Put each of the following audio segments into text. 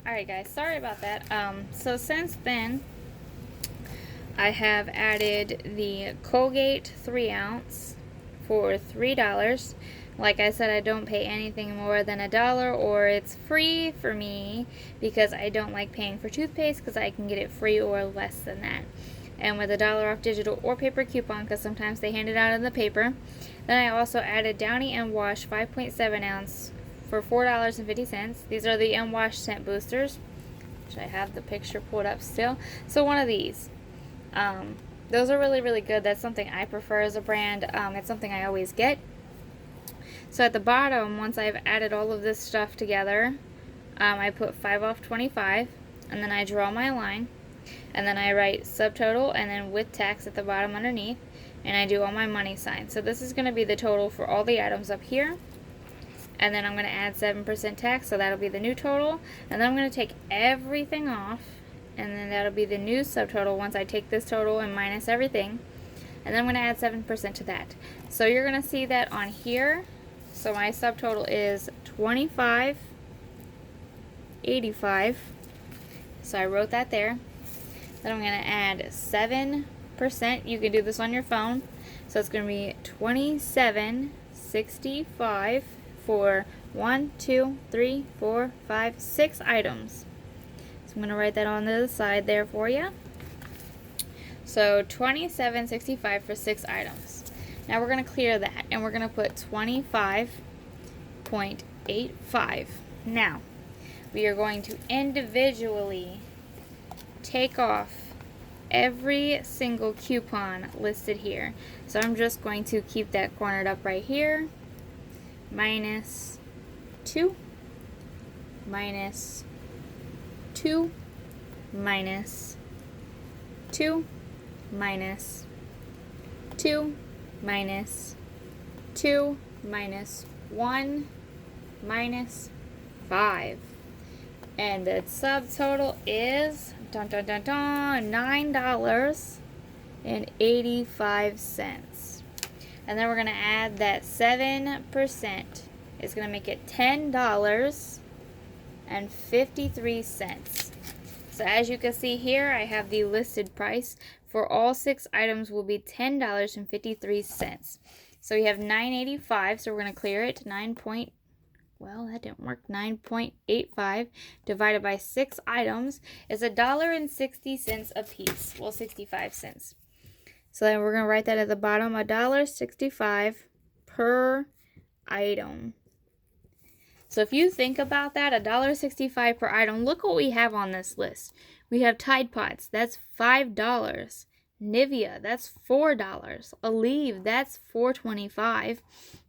Alright guys, sorry about that. So since then, I have added the Colgate 3 ounce for $3. Like I said, I don't pay anything more than $1, or it's free for me because I don't like paying for toothpaste because I can get it free or less than that. And with $1 off digital or paper coupon, because sometimes they hand it out in the paper. Then I also added Downy M Wash 5.7 ounce for $4.50. These are the M Wash scent boosters, which I have the picture pulled up still. So one of these. Those are really, really good. That's something I prefer as a brand. It's something I always get. So at the bottom, once I've added all of this stuff together, I put 5 off 25, and then I draw my line, and then I write subtotal, and then with tax at the bottom underneath, and I do all my money signs. So this is going to be the total for all the items up here, and then I'm going to add 7% tax, so that'll be the new total, and then I'm going to take everything off, and then that'll be the new subtotal once I take this total and minus everything, and then I'm going to add 7% to that. So you're going to see that on here. So my subtotal is 25.85. So I wrote that there. Then I'm going to add 7%. You can do this on your phone. So it's going to be 27.65 for 1, 2, 3, 4, 5, 6 items. So I'm going to write that on the side there for you. So 27.65 for 6 items. Now we're going to clear that, and we're going to put 25.85. Now, we are going to individually take off every single coupon listed here. So I'm just going to keep that cornered up right here. Minus 2, minus 2, minus 2, minus 2, minus 2, minus 1, minus 5. And the subtotal is $9.85. And then we're going to add that 7%. It's going to make it $10.53. So as you can see here, I have the listed price for all 6 items will be $10.53. So we have $9.85, so we're going to clear it to 9.85 divided by 6 items is $1.60 a piece. Well, 65 cents. So then we're going to write that at the bottom, $1.65 per item. So if you think about that, $1.65 per item, look what we have on this list. We have Tide Pods, that's $5. Nivea, that's $4. Aleve, that's $4.25.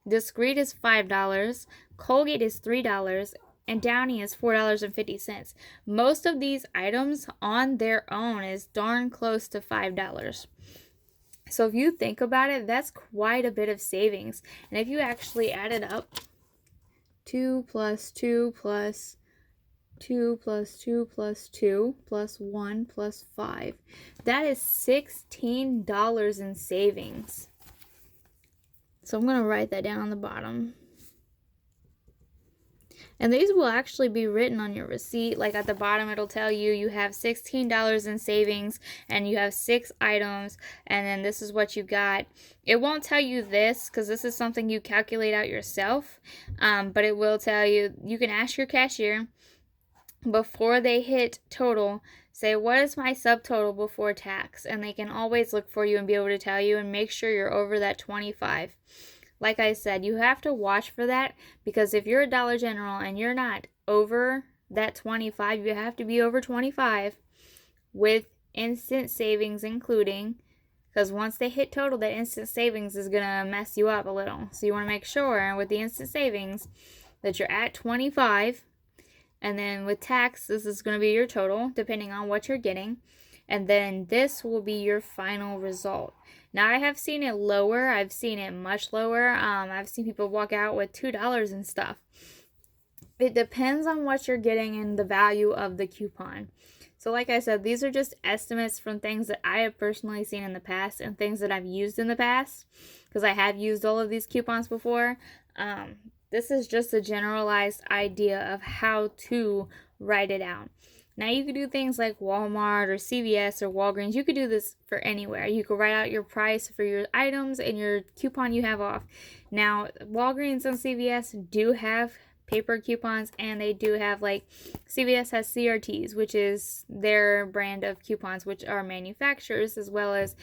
Discreet is $5. Colgate is $3. And Downy is $4.50. Most of these items on their own is darn close to $5. So if you think about it, that's quite a bit of savings. And if you actually add it up, 2 plus 2 plus 2 plus 2 plus 2 plus 1 plus 5. That is $16 in savings. So I'm going to write that down on the bottom. And these will actually be written on your receipt. Like at the bottom, it'll tell you you have $16 in savings and you have 6 items, and then this is what you got. It won't tell you this because this is something you calculate out yourself, but it will tell you. You can ask your cashier before they hit total, say, what is my subtotal before tax? And they can always look for you and be able to tell you and make sure you're over that 25. Like I said, you have to watch for that, because if you're a Dollar General and you're not over that 25, you have to be over 25 with instant savings including, because once they hit total, that instant savings is going to mess you up a little. So you want to make sure with the instant savings that you're at 25, and then with tax, this is going to be your total depending on what you're getting. And then this will be your final result. Now, I have seen it lower. I've seen it much lower. I've seen people walk out with $2 and stuff. It depends on what you're getting and the value of the coupon. So like I said, these are just estimates from things that I have personally seen in the past and things that I've used in the past, because I have used all of these coupons before. This is just a generalized idea of how to write it out. Now you could do things like Walmart or CVS or Walgreens. You could do this for anywhere. You could write out your price for your items and your coupon you have off. Now, Walgreens and CVS do have paper coupons, and they do have, like, CVS has CRTs, which is their brand of coupons, which are manufacturers, as well as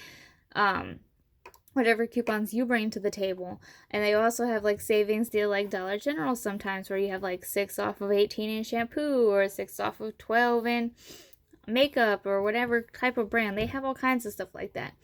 whatever coupons you bring to the table. And they also have, like, savings deal like Dollar General sometimes, where you have, like, 6 off of 18 in shampoo or 6 off of 12 in makeup or whatever type of brand. They have all kinds of stuff like that.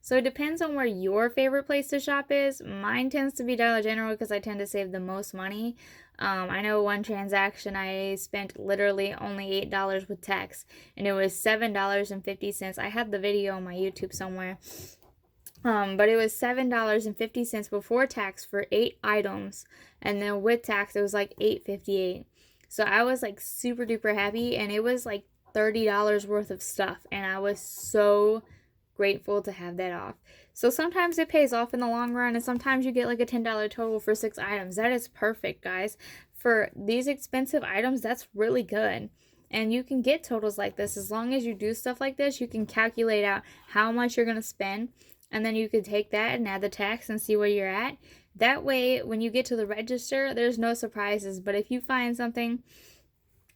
So it depends on where your favorite place to shop is. Mine tends to be Dollar General because I tend to save the most money. I know one transaction I spent literally only $8 with tax, and it was $7.50. I had the video on my YouTube somewhere. But it was $7.50 before tax for 8 items, and then with tax it was like $8.58. So I was like super duper happy, and it was like $30 worth of stuff, and I was so grateful to have that off. So sometimes it pays off in the long run, and sometimes you get like a $10 total for 6 items. That is perfect, guys. For these expensive items, that's really good. And you can get totals like this. As long as you do stuff like this, you can calculate out how much you're going to spend, and then you could take that and add the tax and see where you're at. That way, when you get to the register, there's no surprises. But if you find something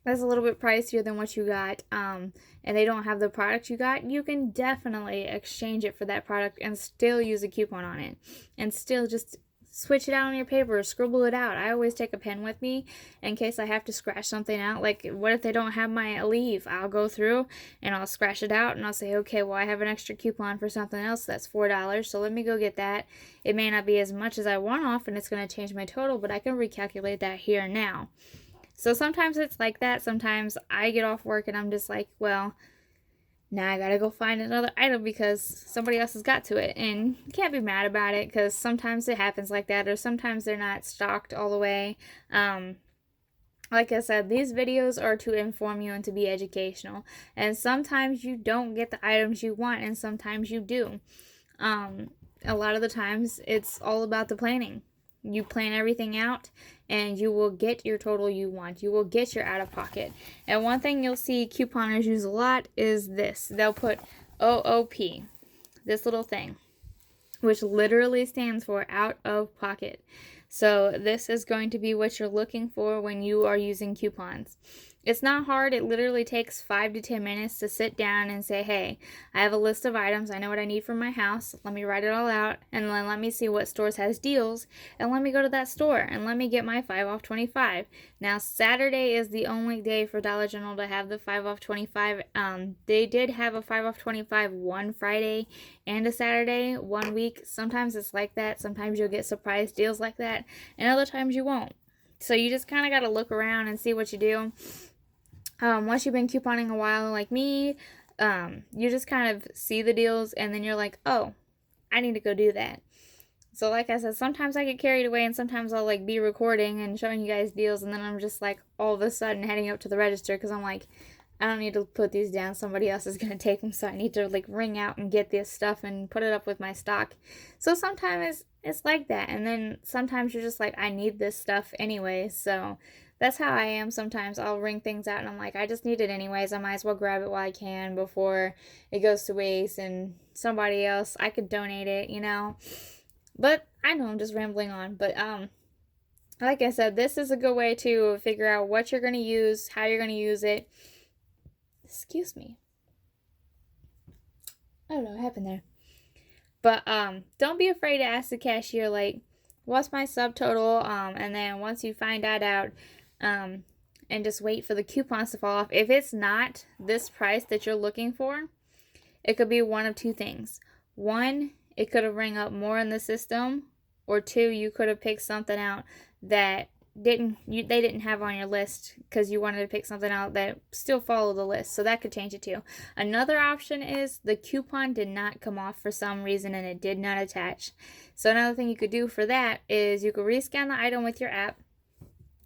that's a little bit pricier than what you got, and they don't have the product you got, you can definitely exchange it for that product and still use a coupon on it, and still just switch it out on your paper, scribble it out. I always take a pen with me in case I have to scratch something out. Like, what if they don't have my Aleve? I'll go through and I'll scratch it out, and I'll say, okay, well, I have an extra coupon for something else that's $4, so let me go get that. It may not be as much as I want off, and it's going to change my total, but I can recalculate that here and now. So sometimes it's like that. Sometimes I get off work and I'm just like, well, now I gotta go find another item because somebody else has got to it. And you can't be mad about it because sometimes it happens like that, or sometimes they're not stocked all the way. Like I said, these videos are to inform you and to be educational. And sometimes you don't get the items you want, and sometimes you do. A lot of the times it's all about the planning. You plan everything out, and you will get your total you want. You will get your out-of-pocket. And one thing you'll see couponers use a lot is this. They'll put OOP, this little thing, which literally stands for out of pocket. So this is going to be what you're looking for when you are using coupons. It's not hard. It literally takes 5 to 10 minutes to sit down and say, hey, I have a list of items. I know what I need for my house. Let me write it all out, and then let me see what stores has deals, and let me go to that store, and let me get my 5 off 25. Now, Saturday is the only day for Dollar General to have the 5 off 25. They did have a 5 off 25 one Friday and a Saturday one week. Sometimes it's like that. Sometimes you'll get surprise deals like that, and other times you won't. So you just kind of got to look around and see what you do. Once you've been couponing a while like me, you just kind of see the deals, and then you're like, oh, I need to go do that. So like I said, sometimes I get carried away, and sometimes I'll like be recording and showing you guys deals, and then I'm just like all of a sudden heading up to the register because I'm like, I don't need to put these down. Somebody else is going to take them, so I need to like ring out and get this stuff and put it up with my stock. So sometimes it's like that, and then sometimes you're just like, I need this stuff anyway, so that's how I am sometimes. I'll ring things out and I'm like, I just need it anyways. I might as well grab it while I can before it goes to waste, and somebody else, I could donate it, you know. But I know I'm just rambling on. But like I said, this is a good way to figure out what you're going to use, how you're going to use it. Excuse me. I don't know what happened there. But don't be afraid to ask the cashier, like, what's my subtotal? And then once you find that out, and just wait for the coupons to fall off. If it's not this price that you're looking for, it could be one of two things. One, it could have rang up more in the system, or two, you could have picked something out that they didn't have on your list because you wanted to pick something out that still followed the list. So that could change it too. Another option is the coupon did not come off for some reason and it did not attach. So another thing you could do for that is you could rescan the item with your app,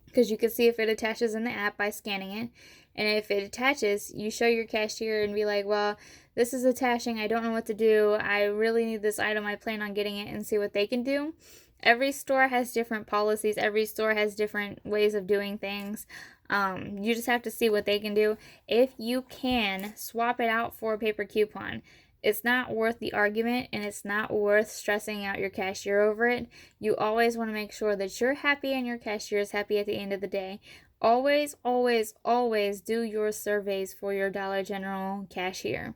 because you can see if it attaches in the app by scanning it. And if it attaches, you show your cashier and be like, well, this is attaching. I don't know what to do. I really need this item. I plan on getting it, and see what they can do. Every store has different policies. Every store has different ways of doing things. You just have to see what they can do. If you can swap it out for a paper coupon, it's not worth the argument, and it's not worth stressing out your cashier over it. You always want to make sure that you're happy and your cashier is happy at the end of the day. Always, always, always do your surveys for your Dollar General cashier.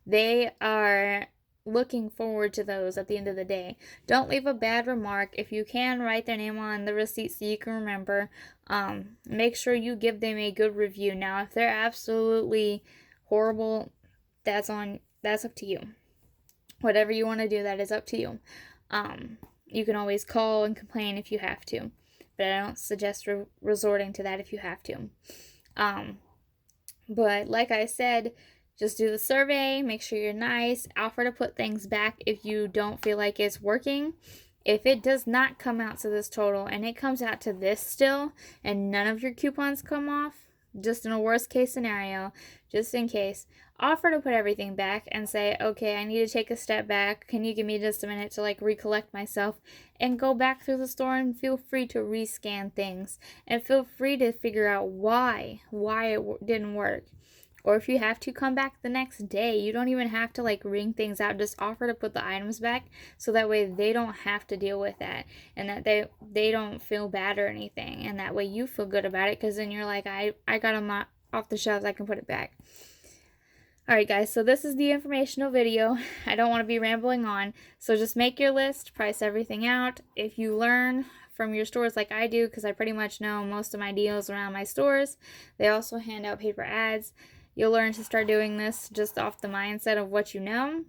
They are looking forward to those at the end of the day. Don't leave a bad remark. If you can, write their name on the receipt so you can remember. Make sure you give them a good review. Now, if they're absolutely horrible, that's up to you. Whatever you want to do, that is up to you. You can always call and complain if you have to, but I don't suggest resorting to that if you have to. But like I said, just do the survey, make sure you're nice, offer to put things back if you don't feel like it's working. If it does not come out to this total and it comes out to this still and none of your coupons come off, just in a worst case scenario, just in case, offer to put everything back and say, okay, I need to take a step back. Can you give me just a minute to like recollect myself and go back through the store, and feel free to rescan things and feel free to figure out why it didn't work. Or if you have to, come back the next day. You don't even have to like ring things out. Just offer to put the items back so that way they don't have to deal with that, and that they don't feel bad or anything. And that way you feel good about it, because then you're like, I got them off the shelves, I can put it back. Alright guys, so this is the informational video. I don't want to be rambling on. So just make your list, price everything out. If you learn from your stores like I do, because I pretty much know most of my deals around my stores, they also hand out paper ads. You'll learn to start doing this just off the mindset of what you know.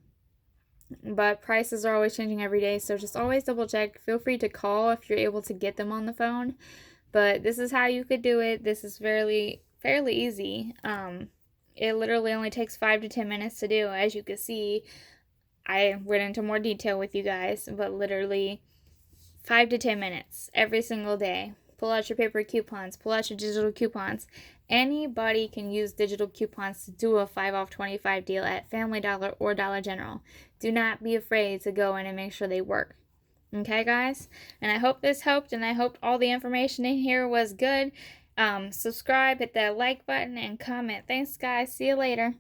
But prices are always changing every day, so just always double check. Feel free to call if you're able to get them on the phone. But this is how you could do it. This is fairly easy. It literally only takes 5 to 10 minutes to do. As you can see, I went into more detail with you guys, but literally 5 to 10 minutes every single day. Pull out your paper coupons, pull out your digital coupons. Anybody can use digital coupons to do a 5 off 25 deal at Family Dollar or Dollar General. Do not be afraid to go in and make sure they work. Okay, guys? And I hope this helped, and I hope all the information in here was good. Subscribe, hit that like button, and comment. Thanks, guys. See you later.